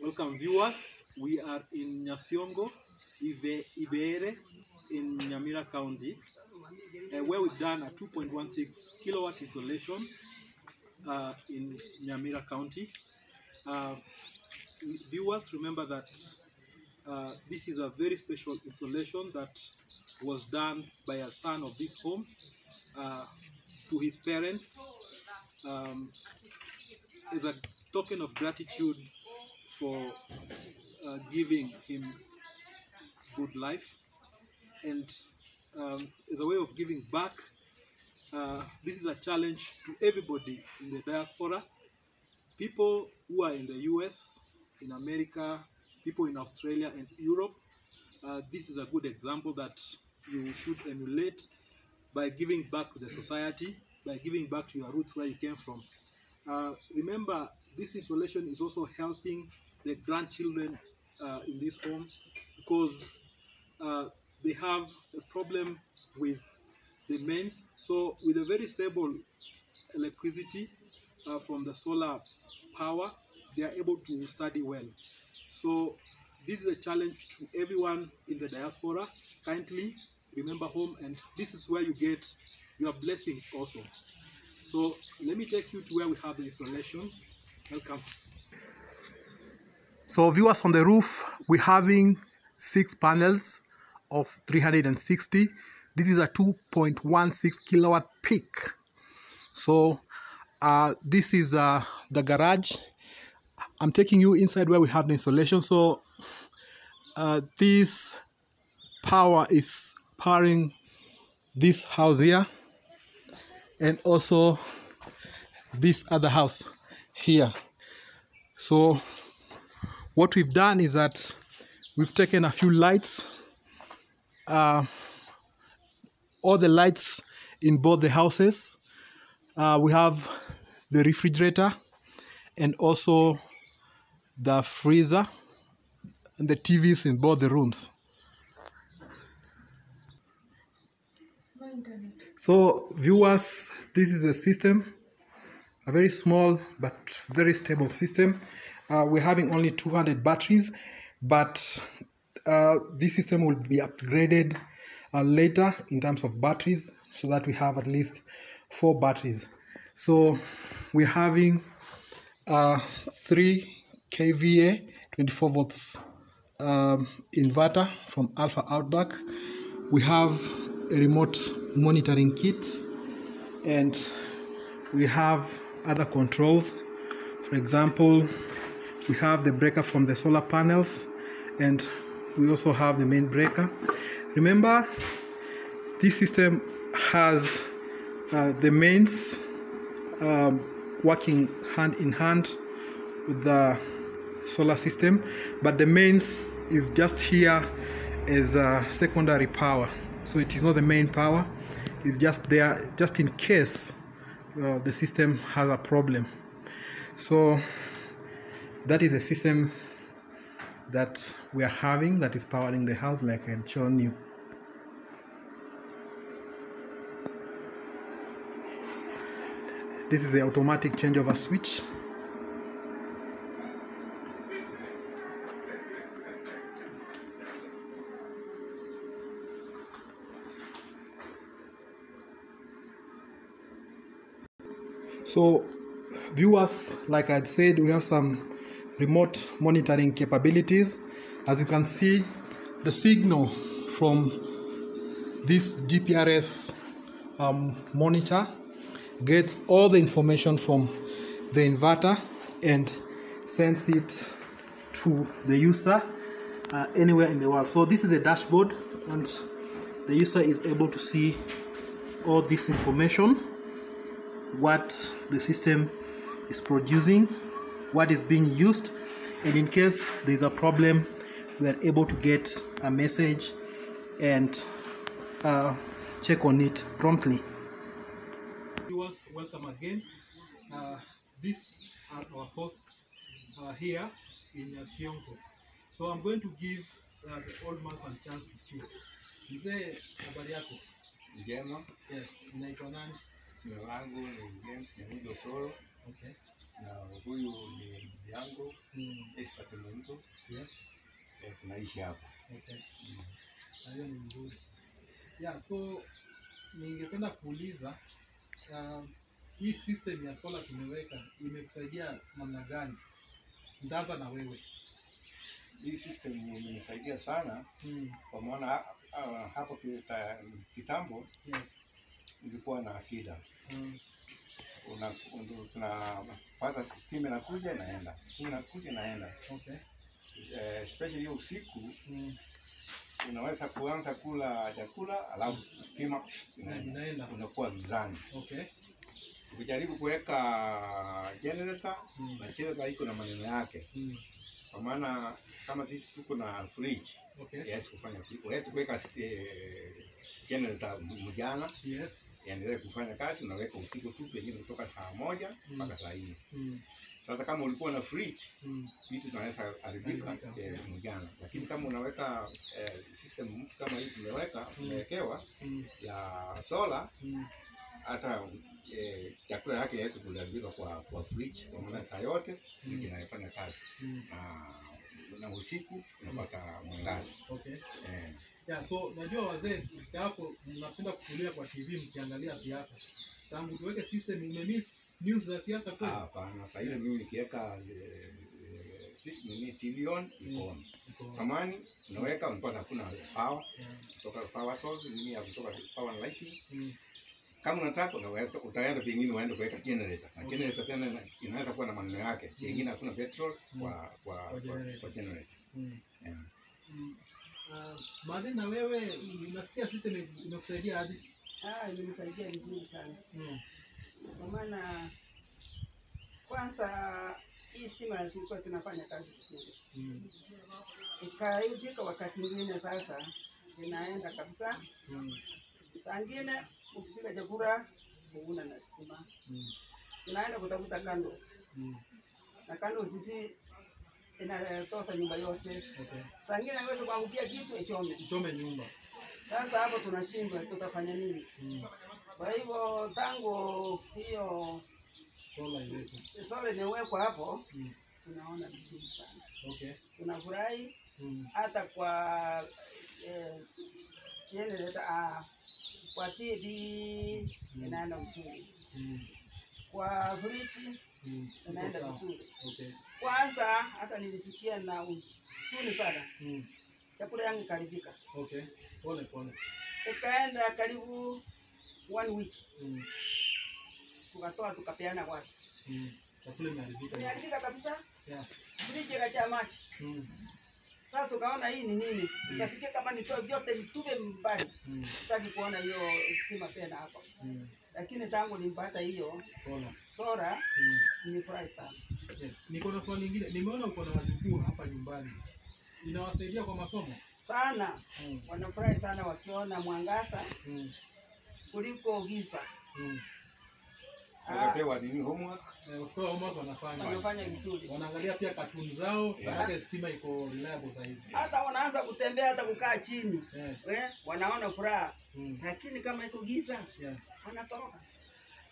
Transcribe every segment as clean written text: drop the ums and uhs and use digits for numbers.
Welcome viewers. We are in Nyasiongo, Ibere in Nyamira County, where we've done a 2.16 kilowatt installation in Nyamira County. Viewers, remember that this is a very special installation that was done by a son of this home to his parents as a token of gratitude for giving him good life, and as a way of giving back. This is a challenge to everybody in the diaspora, people who are in the US, in America, people in Australia and Europe. This is a good example that you should emulate by giving back to the society, by giving back to your roots where you came from. Remember, this installation is also helping the grandchildren in this home, because they have a problem with the mains. So with a very stable electricity from the solar power, they are able to study well. So this is a challenge to everyone in the diaspora. Kindly remember home, and this is where you get your blessings also. So let me take you to where we have the installation. Welcome. So viewers, on the roof, we're having 6 panels of 360. This is a 2.16 kilowatt peak. So this is the garage. I'm taking you inside where we have the installation. So this power is powering this house here, and also this other house here. So what we've done is that we've taken a few lights, all the lights in both the houses. We have the refrigerator and also the freezer and the TVs in both the rooms. So viewers, this is a system, a very small but very stable system. We're having only 200 batteries, but this system will be upgraded later in terms of batteries, so that we have at least 4 batteries. So we're having 3 kVA 24 volts inverter from Alpha Outback. We have a remote monitoring kit, and we have other controls. For example, we have the breaker from the solar panels, and we also have the main breaker. Remember, this system has the mains working hand in hand with the solar system, but the mains is just here as a secondary power. So it is not the main power, it's just there just in case the system has a problem. So that is a system that we are having that is powering the house, like I had shown you. This is the automatic changeover switch. So viewers, like I said, we have some remote monitoring capabilities. As you can see, the signal from this GPRS monitor gets all the information from the inverter and sends it to the user anywhere in the world. So this is the dashboard, and the user is able to see all this information, what the system is producing, what is being used, and in case there's a problem, we are able to get a message and check on it promptly. Viewers, welcome again. These are our hosts here in Nyasiongo. So I'm going to give the old man some chance to speak. Mzee, habari yako? Njema. Yes, unaitwa nani? Jina langu ni James Solo. Okay. Na huyu ni yangu Esther Kemunto. Yes. Tunaishi hapa. Okay. Hiyo ni nzuri. Yeah, so ningependa kuuliza hii system ya solar tumeweka imekusaidia namna gani? Nitaanza na wewe. Hii system imenisaidia sana kwa maana hapo kitambo nilikuwa na shida. Tunapata system inakuja inaenda. Okay. Especially usiku unaweza kuanza kula chakula alafu stima inaenda unakuwa gizani. Okay. Ukijaribu kuweka generator na generator iko na maneno yake. Kwa maana kama sisi tuko na fridge, yes kufanya fridge. Yes kuweka generator mjana. Yes. Yaendelee kufanya kazi, unaweka usiku tu pengine kutoka saa 1 mpaka saa 4. Sasa kama ulikuwa na fridge, vitu tunaweza haribika mjana. Lakini kama unaweka system kama hii tumewekewa ya solar, hata chakula yake yaweza kuharibika kwa fridge kwa maana saa yote inafanya kazi. Na usiku unapata mwangaza. Okay. Yeah, so najua wazee hapo mnapenda kukulia kwa TV mkiangalia siasa. Tangu tuweke system umemiss news za siasa kweli? Hapana, sasa ile mimi nikiweka TV on iko on. Samani unaweka unapata hakuna power kutoka power source, mimi ya kutoka power and lighting. Kama unataka utaenda pengine uende kuweka generator. Na generator tena inaweza kuwa na maneno yake. Pengine hakuna petrol kwa generator. Madena wewe unasikia system inakusaidia hadi? Imenisaidia vizuri sana. Kwa maana kwanza hii stima zilikuwa zinafanya kazi vizuri. Ikaifika wakati mwingine sasa inaenda kabisa. Saa nyingine ukipiga chakula huna na stima. Tunaenda kutafuta candles. Na candles hizi inatosa nyumba yote. Okay. Saa nyingine haiwezi kuangukia kitu ichome nyumba. Sasa hapo tunashindwa tutafanya nini? Kwa hivyo tangu hiyo solar imewekwa hapo tunaona vizuri sana. Okay. Tunafurahi hata kwa generator kwa TV inaenda vizuri. Kwa fridge inaenda vizuri. Okay. Kwanza hata nilisikia na usuni sana. Chakula yangu karibika. Okay. Pole. Ikaenda karibu 1 week. Tukatoa tukapeana watu. Chakula imeharibika. Imeharibika kabisa. Yeah. Fridge ikajaa maji. Sasa tukaona hii ni nini? Nikasikia kama nitoe vyote nitupe mbali. Sitaki kuona hiyo stima tena hapa. Lakini tangu nimpata hiyo solar nilifurahi sana. Yes. Niko na swali lingine. Nimeona uko na wajukuu hapa nyumbani. Inawasaidia kwa masomo? Sana. Wanafurahi sana wakiona mwangaza kuliko giza. Wanapewa nini homework? Kwa homework wanafanya vizuri. Wanaangalia pia cartoon zao, sababu stima iko reliable sasa hivi. Hata wanaanza kutembea hata kukaa chini. Wanaona furaha. Lakini kama iko giza, wanatoroka.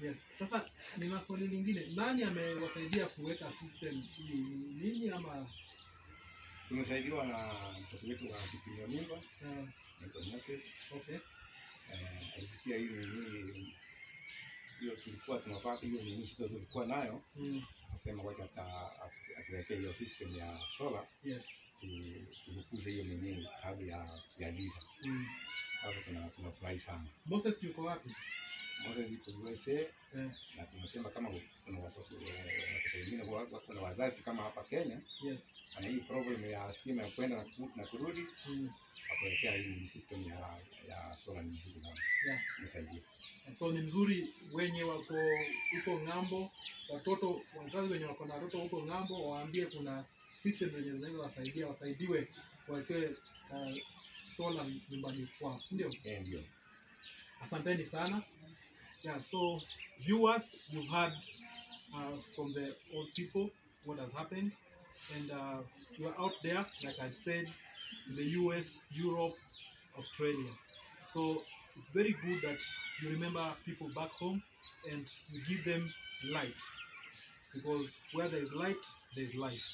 Yes. Sasa nina swali lingine. Nani amewasaidia kuweka system hii? Nini ama tumesaidiwa na mtoto wetu wa kutimia mimba. Okay. Alisikia hiyo tulikuwa tunapata hiyo nini shida tulikuwa nayo. Akasema wacha atuwekee hiyo system ya solar. Yes. Tukuze hiyo nini tabu ya giza. Sasa tunafurahi sana. Moses yuko wapi? Moses yuko USA. Na tunasema kama kuna watoto wengine wako na wazazi kama hapa Kenya. Yes. Ana hii problem ya stima ya kwenda na kurudi. Apelekea hii system ya solar nzuri sana. Nisaidia. So ni mzuri wenye wako huko ng'ambo, watoto wazazi wenye wako na watoto huko ng'ambo waambie kuna system zenye zinaweza wasaidiwe wawekewe solar nyumbani kwao, ndio? Ndio. Asanteni sana. Yeah, so viewers, you've heard from the old people what has happened, and you are out there, like I said, in the US, Europe, Australia. So it's very good that you remember people back home and you give them light. because where there is light, there is life.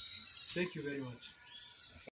Thank you very much.